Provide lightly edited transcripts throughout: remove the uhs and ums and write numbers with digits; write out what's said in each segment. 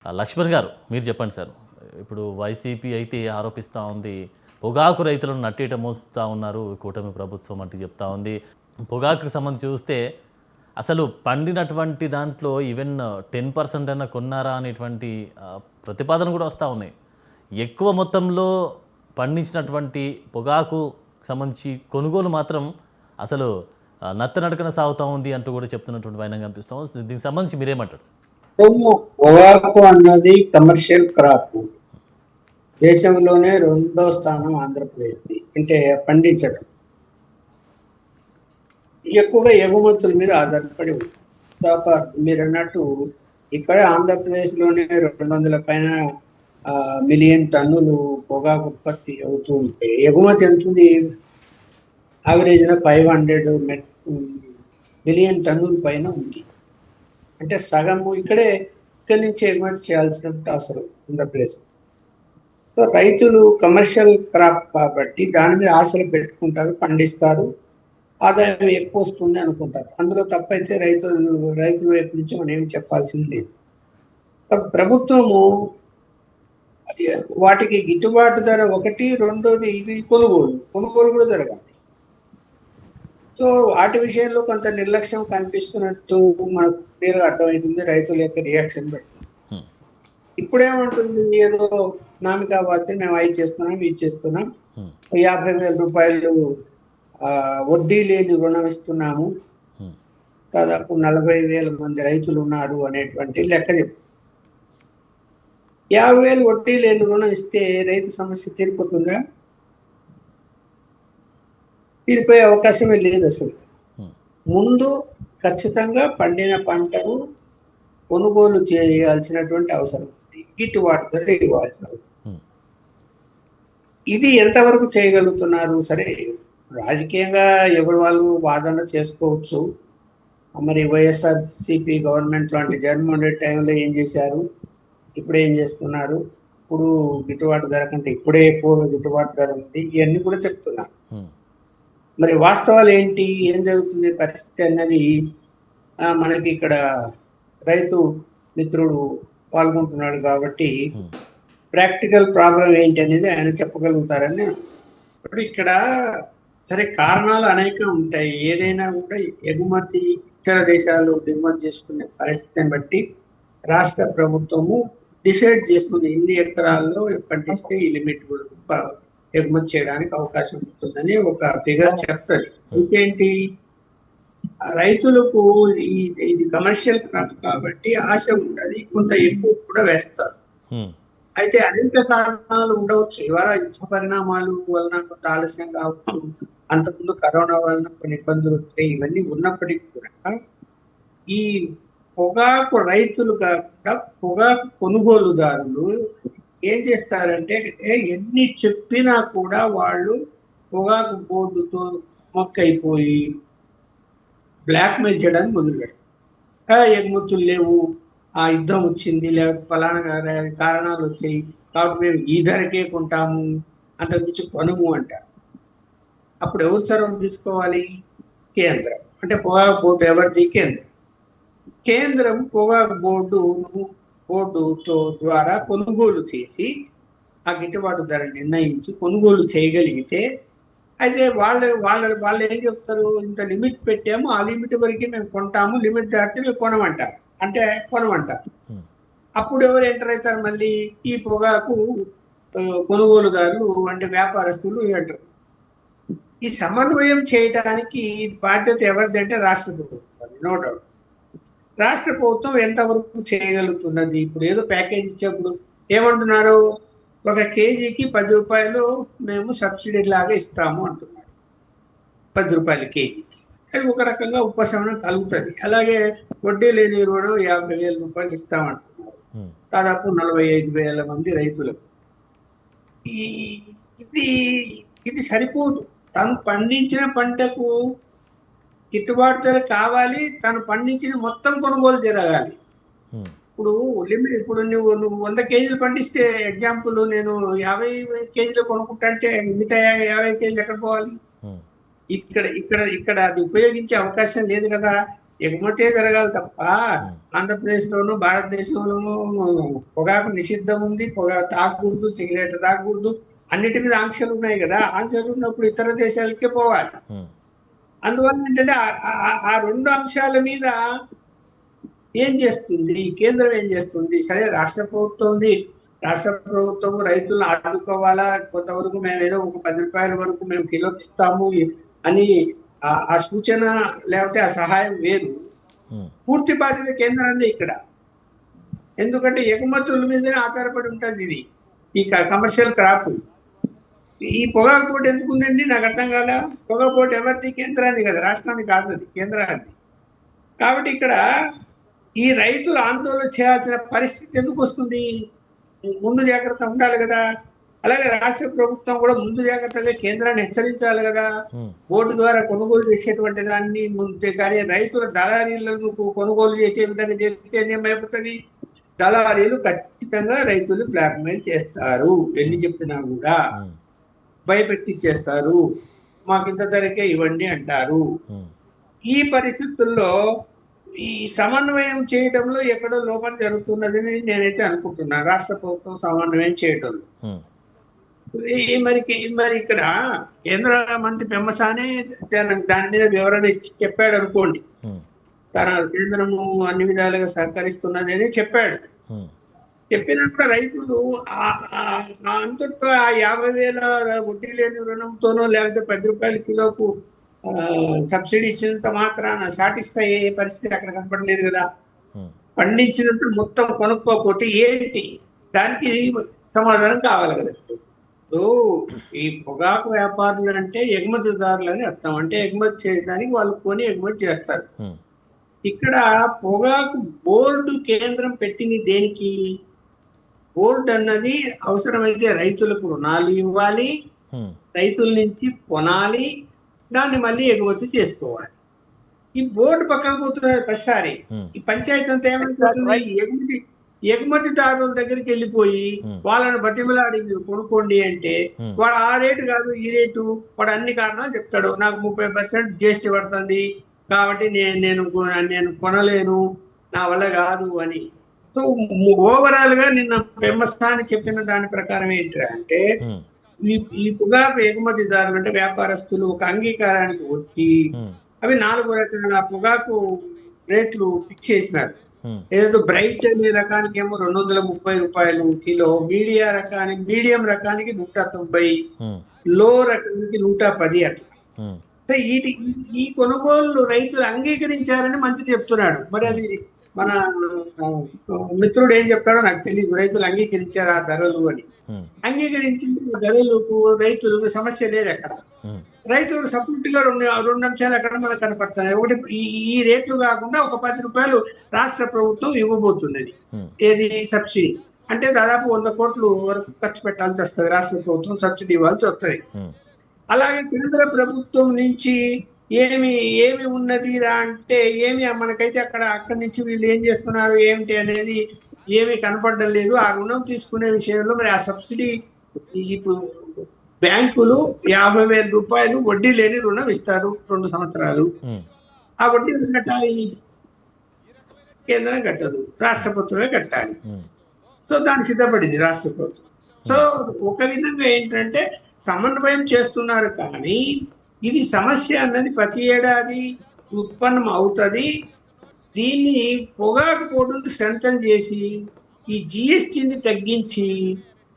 లక్ష్మణ్ గారు మీరు చెప్పండి సార్. ఇప్పుడు వైసీపీ అయితే ఆరోపిస్తూ ఉంది, పొగాకు రైతులను నట్టేట మోస్తూ ఉన్నారు కూటమి ప్రభుత్వం అంటూ చెప్తా ఉంది. పొగాకుకు సంబంధించి చూస్తే అసలు పండినటువంటి దాంట్లో ఈవెన్ 10% అన్న కొన్నారా అనేటువంటి ప్రతిపాదన కూడా వస్తూ ఉన్నాయి. ఎక్కువ మొత్తంలో పండించినటువంటి పొగాకు సంబంధించి కొనుగోలు మాత్రం అసలు నత్తనడకన సాగుతూ ఉంది అంటూ కూడా చెప్తున్నటువంటి వైనంగా అనిపిస్తాం. దీనికి సంబంధించి మీరేమంటారు సార్? పొగాకు అన్నది కమర్షియల్ క్రాప్. దేశంలోనే 2వ స్థానం ఆంధ్రప్రదేశ్ది. అంటే పండించడం ఎక్కువగా ఎగుమతుల మీద ఆధారపడి ఉంది. మీరు అన్నట్టు ఇక్కడ ఆంధ్రప్రదేశ్లోనే 200 పైన మిలియన్ టన్నులు పొగాకు ఉత్పత్తి అవుతూ ఉంటే ఎగుమతి ఎంత ఉంది? యావరేజ్న 500 మిలియన్ టన్నుల పైన ఉంది. అంటే సగము ఇక్కడి నుంచి ఎగుమతి చేయాల్సిన అవసరం ఆంధ్రప్రదేశ్. సో రైతులు కమర్షియల్ క్రాప్ కాబట్టి దాని మీద ఆశలు పెట్టుకుంటారు, పండిస్తారు, ఆదాయం ఎక్కువ వస్తుంది అనుకుంటారు. అందులో తప్పైతే రైతుల వైపు నుంచి మనం ఏమి చెప్పాల్సింది లేదు. ప్రభుత్వము వాటికి గిట్టుబాటు ధర ఒకటి, రెండోది ఇవి కొనుగోలు కూడా జరగాలి. సో వాటి విషయంలో కొంత నిర్లక్ష్యం కనిపిస్తున్నట్టు మనకు క్లియర్గా అర్థమవుతుంది రైతుల యొక్క రియాక్షన్ బట్టి. ఇప్పుడేమంటుంది, ఏదో నామికా వార్త మేము అవి చేస్తున్నాం, ఇవి చేస్తున్నాం, 50,000 రూపాయలు వడ్డీ లేని రుణం ఇస్తున్నాము, దాదాపు 40,000 మంది రైతులు ఉన్నారు అనేటువంటి లెక్క చెప్పు. 50,000 వడ్డీ లేని రుణం ఇస్తే రైతు సమస్య తీరిపోతుందా? తీరిపోయే అవకాశమే లేదు అసలు. ముందు ఖచ్చితంగా పండిన పంటను కొనుగోలు చేయాల్సినటువంటి అవసరం ఉంది, గిట్టుబాటు ధర ఇవ్వాల్సిన అవసరం. ఇది ఎంతవరకు చేయగలుగుతున్నారు? సరే, రాజకీయంగా ఎవరు వాళ్ళు వాదన చేసుకోవచ్చు. మరి వైఎస్ఆర్సీపీ గవర్నమెంట్ లాంటి జగన్మోహన్ రెడ్డి టైంలో ఏం చేశారు, ఇప్పుడు ఏం చేస్తున్నారు, ఇప్పుడు గిట్టుబాటు ధర కంటే ఇప్పుడే ఎక్కువ గిట్టుబాటు ధర ఉంది, ఇవన్నీ కూడా చెప్తున్నారు. మరి వాస్తవాలు ఏంటి, ఏం జరుగుతుంది పరిస్థితి అన్నది మనకి ఇక్కడ రైతు మిత్రుడు పాల్గొంటున్నాడు కాబట్టి ప్రాక్టికల్ ప్రాబ్లం ఏంటి అనేది ఆయన చెప్పగలుగుతారని. ఇప్పుడు ఇక్కడ సరే కారణాలు అనేకం ఉంటాయి. ఏదైనా కూడా ఎగుమతి ఇతర దేశాలు దిగుమతి చేసుకునే పరిస్థితిని బట్టి రాష్ట్ర ప్రభుత్వము డిసైడ్ చేస్తుంది ఎన్ని ఎకరాల్లో పండిస్తే ఈ లిమిట్ ఎగుమతి చేయడానికి అవకాశం ఉంటుందని ఒక ఫిగర్ చెప్తుంది. ఇంకేంటి, రైతులకు ఇది కమర్షియల్ క్రాప్ కాబట్టి ఆశ ఉంటుంది, కొంత ఎక్కువ కూడా వేస్తారు. అయితే అనేక కారణాలు ఉండవచ్చు. ఇవాళ యుద్ధ పరిణామాలు వలన కొంత ఆలస్యం కావచ్చు, అంతకుముందు కరోనా వలన కొన్ని ఇబ్బందులు వచ్చాయి. ఇవన్నీ ఉన్నప్పటికీ కూడా ఈ పొగాకు రైతులు కాకుండా పొగాకు కొనుగోలుదారులు ఏం చేస్తారంటే ఎన్ని చెప్పినా కూడా వాళ్ళు పొగాకు బోర్డుతో మొక్కైపోయి బ్లాక్మెయిల్ చేయడానికి మొదలు పెడతారు. ఎగుమతులు లేవు, ఆ యుద్ధం వచ్చింది, లేకపోతే ఫలానా కారణాలు వచ్చాయి కాబట్టి మేము ఈ ధరకే కొంటాము, అంతకుమించి కొనము అంటారు. అప్పుడు ఎవరు చొరవ తీసుకోవాలి? కేంద్రం. అంటే పొగాకు బోర్డు ఎవరిది? కేంద్రం పొగాకు బోర్డుతో ద్వారా కొనుగోలు చేసి ఆ గిట్టుబాటు ధర నిర్ణయించి కొనుగోలు చేయగలిగితే, అయితే వాళ్ళు ఏం చెప్తారు, ఇంత లిమిట్ పెట్టాము, ఆ లిమిట్ వరకు మేము కొంటాము, లిమిట్ దాటితే మేము కొనమంటారు. అప్పుడు ఎవరు ఎంటర్ అవుతారు? మళ్ళీ ఈ పొగాకు కొనుగోలుదారులు అంటే వ్యాపారస్తులు అంటారు. ఈ సమన్వయం చేయడానికి బాధ్యత ఎవరిదంటే రాష్ట్ర ప్రభుత్వం, నో డౌట్. రాష్ట్ర ప్రభుత్వం ఎంతవరకు చేయగలుగుతున్నది? ఇప్పుడు ఏదో ప్యాకేజ్ ఇచ్చేప్పుడు ఏమంటున్నారు, 1 కేజీకి 10 రూపాయలు మేము సబ్సిడీ లాగా ఇస్తాము అంటున్నారు. 10 రూపాయల కేజీకి అది ఒక రకంగా ఉపశమనం కలుగుతుంది. అలాగే వడ్డీ లేని రుణం 50,000 రూపాయలు ఇస్తామంటున్నారు, దాదాపు 45,000 మంది రైతులకు. ఇది సరిపోదు. తను పండించిన పంటకు గిట్టుబాటు ధర కావాలి, తను పండించిన మొత్తం కొనుగోలు జరగాలి. ఇప్పుడు లిమిట్, ఇప్పుడు నువ్వు 100 కేజీలు పండిస్తే ఎగ్జాంపుల్ నేను 50 కేజీలు కొనుక్కుంటా అంటే మిగతా 50 కేజీలు ఎక్కడ పోవాలి? ఇక్కడ అది ఉపయోగించే అవకాశం లేదు కదా. ఎగుమతే జరగాలి తప్ప ఆంధ్రప్రదేశ్లోను భారతదేశంలోనూ పొగాకు నిషిద్ధం ఉంది, తాగకూడదు, సిగరెట్ తాగకూడదు, అన్నిటి మీద ఆంక్షలు ఉన్నాయి కదా. ఆంక్షలు ఉన్నప్పుడు ఇతర దేశాలకే పోవాలి. అందువల్ల ఏంటంటే ఆ రెండు అంశాల మీద ఏం చేస్తుంది కేంద్రం, ఏం చేస్తుంది? సరే, రాష్ట్ర ప్రభుత్వం ఉంది, రాష్ట్ర ప్రభుత్వం రైతులను ఆదుకోవాలా, కొంతవరకు మేము ఏదో ఒక 10 రూపాయల వరకు మేము కిలోకి ఇస్తాము అని ఆ సూచన లేకపోతే ఆ సహాయం వేరు. పూర్తి బాధ్యత కేంద్రాన్ని ఇక్కడ. ఎందుకంటే ఎగుమతుల మీదనే ఆధారపడి ఉంటుంది ఇది, ఈ కమర్షియల్ క్రాప్. ఈ పొగాకు పోటీ ఎందుకు ఉందండి నాకు అర్థం కాల. పొగాకు పోటీ ఎవరిది? కేంద్రాన్ని కదా, రాష్ట్రానికి కాదు, అది కేంద్రాన్ని. కాబట్టి ఇక్కడ ఈ రైతులు ఆందోళన చేయాల్సిన పరిస్థితి ఎందుకు వస్తుంది? ముందు జాగ్రత్త ఉండాలి కదా. అలాగే రాష్ట్ర ప్రభుత్వం కూడా ముందు జాగ్రత్తగా కేంద్రాన్ని హెచ్చరించాలి కదా. బోర్డు ద్వారా కొనుగోలు చేసేటువంటి దాన్ని ముందే, కానీ రైతుల దళారీలను కొనుగోలు చేసే విధంగా చేస్తే ఏమైపోతుంది? దళారీలు ఖచ్చితంగా రైతులు బ్లాక్మెయిల్ చేస్తారు. ఎన్ని చెప్పినా కూడా భయపెట్టించేస్తారు. మాకు ఇంత ధరకే ఇవ్వండి అంటారు. ఈ పరిస్థితుల్లో ఈ సమన్వయం చేయడంలో ఎక్కడో లోపం జరుగుతున్నదని నేనైతే అనుకుంటున్నాను, రాష్ట్ర ప్రభుత్వం సమన్వయం చేయటంలో. మరి ఇక్కడ కేంద్ర మంత్రి పెమ్మసాని దాని మీద వివరణ ఇచ్చి చెప్పాడు అనుకోండి, తన కేంద్రము అన్ని విధాలుగా సహకరిస్తున్నది అని చెప్పాడు. చెప్పినప్పుడు రైతులు అంతటా 50,000 వడ్డీ లేని రుణంతోనో లేకపోతే 10 రూపాయల కిలోకు సబ్సిడీ ఇచ్చినంత మాత్రాన సాటిస్ఫై అయ్యే పరిస్థితి అక్కడ కనపడలేదు కదా. పండించినట్టు మొత్తం కొనుక్కోకపోతే ఏంటి? దానికి సమాధానం కావాలి కదా. ఈ పొగాకు వ్యాపారులు అంటే ఎగుమతిదారులు అని అర్థం. అంటే ఎగుమతి చేయడానికి వాళ్ళు కొని ఎగుమతి చేస్తారు. ఇక్కడ పొగాకు బోర్డు కేంద్రం పెట్టింది దేనికి? బోర్డు అన్నది అవసరమైతే రైతులకు రుణాలు ఇవ్వాలి, రైతుల నుంచి కొనాలి, దాన్ని మళ్ళీ ఎగుమతి చేసుకోవాలి. ఈ బోర్డు పక్కన పోతున్నది ప్రతిసారి. ఈ పంచాయతీ అంతా ఏమైపోతుంది? ఎగుమతిదారుల దగ్గరికి వెళ్ళిపోయి వాళ్ళని బతిమలాడి మీరు కొనుక్కోండి అంటే వాడు ఆ రేటు కాదు ఈ రేటు, వాడు అన్ని కారణాలు చెప్తాడు. నాకు 30% జిఎస్టీ పడుతుంది కాబట్టి నేను కొనలేను, నా వల్ల కాదు అని. సో ఓవరాల్ గా నిన్న పెమ్మస్థాని చెప్పిన దాని ప్రకారం ఏంటంటే ఈ పొగాకు ఎగుమతిదారులు అంటే వ్యాపారస్తులు ఒక అంగీకారానికి వచ్చి అవి 4 రకాల పొగాకు రేట్లు ఫిక్స్ చేసినారు. ఏదో బ్రైట్ అనే రకానికి ఏమో 230 రూపాయలు కిలో, మీడియం రకానికి 190, లో రకానికి 110 అట్లా. సో ఈ కొనుగోలు రైతులు అంగీకరించారని మంత్రి చెప్తున్నాడు. మరి అది మన మిత్రుడు ఏం చెప్తాడో నాకు తెలియదు. రైతులు అంగీకరించారు ఆ ధరలు అని. అంగీకరించిన ధరలకు రైతులకు సమస్య లేదు అక్కడ. రైతులకు సపోర్ట్ గా రెండు అంశాలు అక్కడ మనకు కనపడుతున్నాయి. ఒకటి, ఈ రేట్లు కాకుండా ఒక 10 రూపాయలు రాష్ట్ర ప్రభుత్వం ఇవ్వబోతున్నది. ఏది? సబ్సిడీ. అంటే దాదాపు 100 కోట్లు వరకు ఖర్చు పెట్టాల్సి వస్తుంది. రాష్ట్ర ప్రభుత్వం సబ్సిడీ ఇవ్వాల్సి వస్తుంది. అలాగే కేంద్ర ప్రభుత్వం నుంచి ఏమి ఉన్నది అంటే మనకైతే అక్కడి నుంచి వీళ్ళు ఏం చేస్తున్నారు ఏమిటి అనేది ఏమీ కనపడడం లేదు. ఆ రుణం తీసుకునే విషయంలో మరి ఆ సబ్సిడీ ఇప్పుడు బ్యాంకులు 50,000 రూపాయలు వడ్డీ లేని రుణం ఇస్తారు 2 సంవత్సరాలు. ఆ వడ్డీ కట్టాలి, కేంద్రం కట్టదు, రాష్ట్ర ప్రభుత్వమే కట్టాలి. సో దాన్ని సిద్ధపడింది రాష్ట్ర ప్రభుత్వం. సో ఒక విధంగా ఏంటంటే సమన్వయం చేస్తున్నారు, కానీ ఇది సమస్య అన్నది ప్రతి ఏడాది ఉత్పన్నం అవుతుంది. దీన్ని పొగాకు పోటును స్ట్రెంథన్ చేసి ఈ జిఎస్టీని తగ్గించి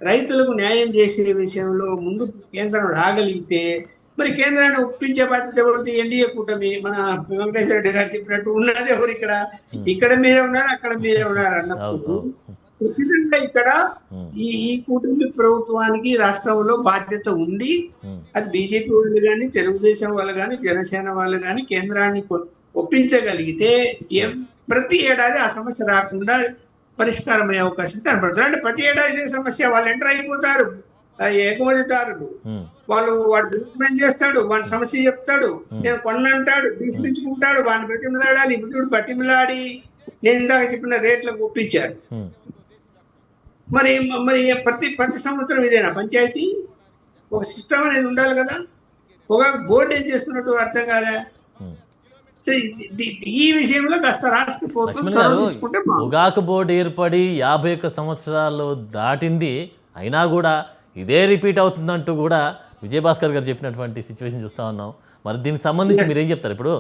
రైతులకు న్యాయం చేసే విషయంలో ముందు కేంద్రం రాగలిగితే మరి కేంద్రాన్ని ఒప్పించే బాధ్యత ఎవరిది? ఎన్డీఏ కూటమి. మన వెంకటేశ్వర రెడ్డి గారు చెప్పినట్టు ఉన్నది ఎవరు? ఇక్కడ మీరే ఉన్నారు, అక్కడ మీరే ఉన్నారు అన్నప్పుడు ఖచ్చితంగా ఇక్కడ ఈ కూటమి ప్రభుత్వానికి రాష్ట్రంలో బాధ్యత ఉంది. అది బీజేపీ వాళ్ళు కానీ, తెలుగుదేశం వాళ్ళు కానీ, జనసేన వాళ్ళు కానీ కేంద్రాన్ని ఒప్పించగలిగితే ప్రతి ఏడాది ఆ సమస్య రాకుండా పరిష్కారం అయ్యే అవకాశం కనపడుతుంది. అంటే ప్రతి ఏడాది సమస్య వాళ్ళు ఎంటర్ అయిపోతారు. ఎగుమతిదారుడు వాడు డిస్మెంట్ చేస్తాడు, వాడి సమస్య చెప్తాడు, నేను కొన్నంటాడు, తీసుకుంటాడు, వాడిని బతిమిలాడాలి. ఇప్పుడు బతిమిలాడి నేను ఇందాక చెప్పిన రేట్లకు ఒప్పించారు. మరి ప్రతి సంవత్సరం ఇదేనా పంచాయతీ? ఒక సిస్టమ్ అనేది ఉండాలి కదా. పొగాకు బోర్డు ఏం చేస్తున్నట్టు అర్థం కాదా? సో ఈ విషయంలో కాస్త రాష్ట్ర ప్రభుత్వం లక్ష్మణ్ చొరవ గారు, తీసుకుంటే బాగుంటుంది. పొగాకు బోర్డు ఏర్పడి 51 సంవత్సరాలు దాటింది అయినా కూడా ఇదే రిపీట్ అవుతుందంటూ కూడా విజయభాస్కర్ గారు చెప్పినటువంటి సిచ్యువేషన్ చూస్తూ ఉన్నాం. మరి దీనికి సంబంధించి మీరు ఏం చెప్తారు? ఇప్పుడు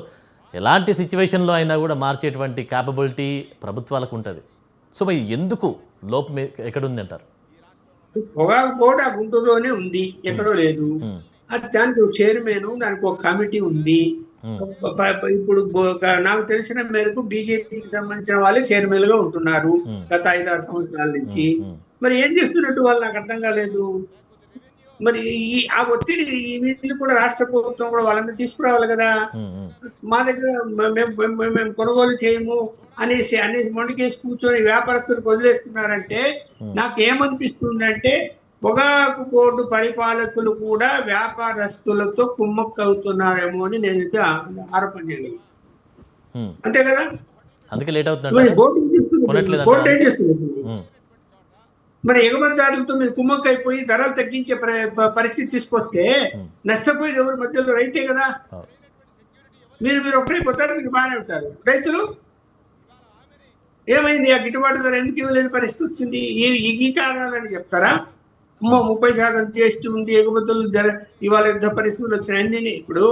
ఎలాంటి సిచ్యువేషన్లో అయినా కూడా మార్చేటువంటి క్యాపబిలిటీ ప్రభుత్వాలకు ఉంటుంది. సో మరి ఎందుకు లోపం ఎక్కడుంది అంటారు? పొగాకు బోర్డు ఆ గుంటూరులోనే ఉంది, ఎక్కడో లేదు. ఉమ్, అది దానికి ఒక చైర్మన్, దానికి ఒక కమిటీ ఉంది. ఉమ్, ఇప్పుడు నాకు తెలిసిన మేరకు బీజేపీకి సంబంధించిన వాళ్ళే చైర్మన్ గా ఉంటున్నారు గత 5-6 సంవత్సరాల నుంచి. ఉమ్, మరి ఏం చేస్తున్నట్టు వాళ్ళు నాకు అర్థం కాలేదు. మరి ఆ ఒత్తిడి వీళ్ళు కూడా రాష్ట్ర ప్రభుత్వం కూడా వాళ్ళ మీద తీసుకురావాలి కదా. ఉమ్, ఉమ్, మా దగ్గర మేము కొనుగోలు చేయము అనేసి మొండికేసి కూర్చొని వ్యాపారస్తులకు వదిలేస్తున్నారంటే నాకు ఏమనిపిస్తుందంటే పొగాకు బోర్డు పరిపాలకులు కూడా వ్యాపారస్తులతో కుమ్మక్కవుతున్నారేమో అని నేనైతే ఆరోపణ చేయగలను. ఉమ్. అంతే కదా. అందుకే లేట్ మరి అవుతుందంట. బోర్డు ఏం చేస్తుంది? కొనట్లేదు బోర్డు ఏం అంటారా? చేస్తుంది? ఉమ్, మన ఎగుమతిదారులతో మీరు కుమ్మక్కైపోయి ధరలు తగ్గించే పరిస్థితి తీసుకొస్తే నష్టపోయేది ఎవరు? మధ్యలో రైతే కదా. అవును. మీరు ఒకటైపోతారు, మీకు బాగానే ఉంటారు. రైతులు ఏమైంది? ఆ గిట్టుబాటు ధర ఎందుకు ఇవ్వలేని పరిస్థితి వచ్చింది? ఈ కారణాలని చెప్తారా? 30% జీఎస్టీ ఉంది, ఎగుమతులు ఇవాళ యుద్ధ పరిస్థితులు వచ్చినాయి అన్ని. ఇప్పుడు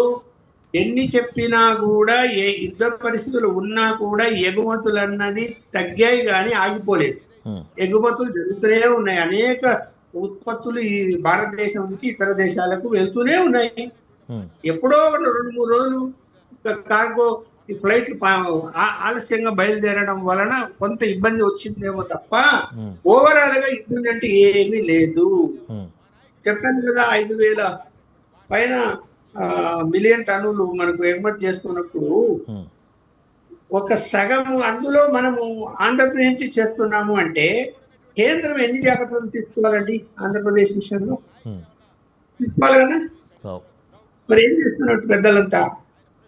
ఎన్ని చెప్పినా కూడా యుద్ధ పరిస్థితులు ఉన్నా కూడా ఎగుమతులు అన్నది తగ్గాయి కానీ ఆగిపోలేదు. ఉమ్, ఎగుమతులు జరుగుతూనే ఉన్నాయి. అనేక ఉత్పత్తులు ఈ భారతదేశం నుంచి ఇతర దేశాలకు వెళ్తూనే ఉన్నాయి. ఉమ్, ఎప్పుడో 2-3 రోజులు కార్గో ఈ ఫ్లైట్ ఆలస్యంగా బయలుదేరడం వలన కొంత ఇబ్బంది వచ్చిందేమో తప్ప ఉమ్, ఓవరాల్ గా ఇబ్బంది అంటే ఏమీ లేదు. ఉమ్, చెప్పాను కదా, 5,000 పైన మిలియన్ టన్నులు మనకు ఎగుమతి చేసుకున్నప్పుడు ఉమ్, ఒక సగము అందులో మనము ఆంధ్రప్రదేశ్ నుంచి చేస్తున్నాము అంటే కేంద్రం ఎన్ని జాగ్రత్తలు తీసుకోవాలండి ఆంధ్రప్రదేశ్ విషయంలో? ఉమ్. తీసుకోవాలి కదా. అవును. మరి ఏం చేస్తున్నట్టు పెద్దలంతా?